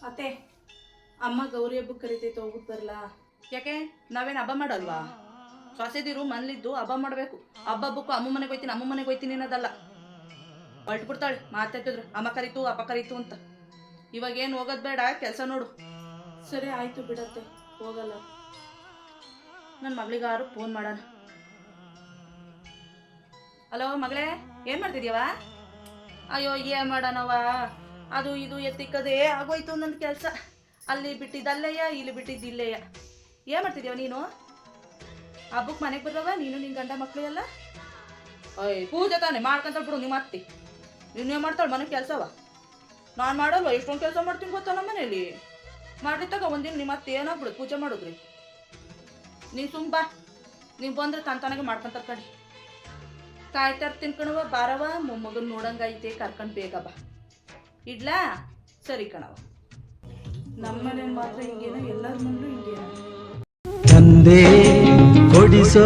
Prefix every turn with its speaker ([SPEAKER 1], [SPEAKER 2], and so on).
[SPEAKER 1] ಅತ್ತೆ ಅಮ್ಮ ಗೌರಿ ಹಬ್ಬಕ್ಕೆ ಕರಿತೈತೆ ಹೋಗ್ಬಿಟ್ಟು ಬರಲಾ?
[SPEAKER 2] ಯಾಕೆ ನಾವೇನು ಹಬ್ಬ ಮಾಡಲ್ವಾ? ಸೊಸೆದಿರು ಮನ್ಲಿದ್ದು ಹಬ್ಬ ಮಾಡಬೇಕು. ಹಬ್ಬಕ್ಕೂ ಅಮ್ಮ ಮನೆಗೆ ಹೋಯ್ತೀನಿ ಅಮ್ಮ ಮನೆಗೆ ಹೋಯ್ತೀನಿ ಅನ್ನೋದಲ್ಲ. ಹೊರಟ್ಬಿಡ್ತಾಳೆ ಮಾತಾಡ್ತಿದ್ರು ಅಮ್ಮ ಕರೀತು ಅಪ್ಪ ಕರೀತು ಅಂತ. ಇವಾಗ ಏನು ಹೋಗೋದು ಬೇಡ, ಕೆಲಸ ನೋಡು.
[SPEAKER 1] ಸರಿ ಆಯ್ತು ಬಿಡತ್ತೆ, ಹೋಗಲ್ಲ.
[SPEAKER 2] ನನ್ನ ಮಗಳಿಗಾರು ಫೋನ್ ಮಾಡೋಣ. ಹಲೋ ಮಗಳೇ, ಏನು ಮಾಡ್ತಿದ್ಯವ? ಅಯ್ಯೋ ಏನು ಮಾಡೋಣವ, ಅದು ಇದು ಎತ್ತಿಕ್ಕದೇ ಆಗೋಯ್ತು ನನ್ನ ಕೆಲಸ. ಅಲ್ಲಿ ಬಿಟ್ಟಿದ್ದಲ್ಲೆಯ, ಇಲ್ಲಿ ಬಿಟ್ಟಿದ್ದಿಲ್ಲೆಯ. ಏನು ಮಾಡ್ತಿದ್ಯವ ನೀನು? ಹಬ್ಬಕ್ಕೆ ಮನೆಗೆ ಬರವ ನೀನು ನಿನ್ನ ಗಂಡ ಮಕ್ಕಳು ಎಲ್ಲ? ಅಯ್ಯ ಪೂಜೆ ತಾನೆ ಮಾಡ್ಕೊಂತ ಬಿಡು. ನಿಮ್ಮ ಅತ್ತಿ ನೀನು ಮಾಡ್ತಾಳೆ ಮನೆ ಕೆಲಸವ? ನಾನು ಮಾಡಲ್ವ? ಎಷ್ಟೊಂದು ಕೆಲಸ ಮಾಡ್ತೀನಿ ಗೊತ್ತಾ ನಮ್ಮ ಮನೇಲಿ. ಮಾಡಿ ತಗೋ ಒಂದಿನ ನಿಮ್ಮ ಅತ್ತಿ ಏನಾಗ್ಬಿಡು ಪೂಜೆ ಮಾಡಿದ್ರಿ. ನೀನು ಬಾ, ನೀವು ಬಂದರೆ ತನಗೆ ಮಾಡ್ಕೊಂತಾರೆ ಕಡಿ. ಕಾಯ್ತಾ ಇರ್ತೀನಿ ಕಣವ, ಬಾರವ. ಮೊಮ್ಮಗನ್ ನೋಡಂಗೈತೆ, ಕರ್ಕೊಂಡು ಬೇಗ ಬಾ. ಇಡ್ಲಾ? ಸರಿ ಕಣವ. ನಮ್ಮ ಮನೇಲಿ ಮಾತ್ರ ಹಿಂಗೇನೋ, ಎಲ್ಲರ ಮನೇಲೂ ಹಿಂಗೇನೋ.
[SPEAKER 3] ತಂದೆ ಕೊಡಿಸೋ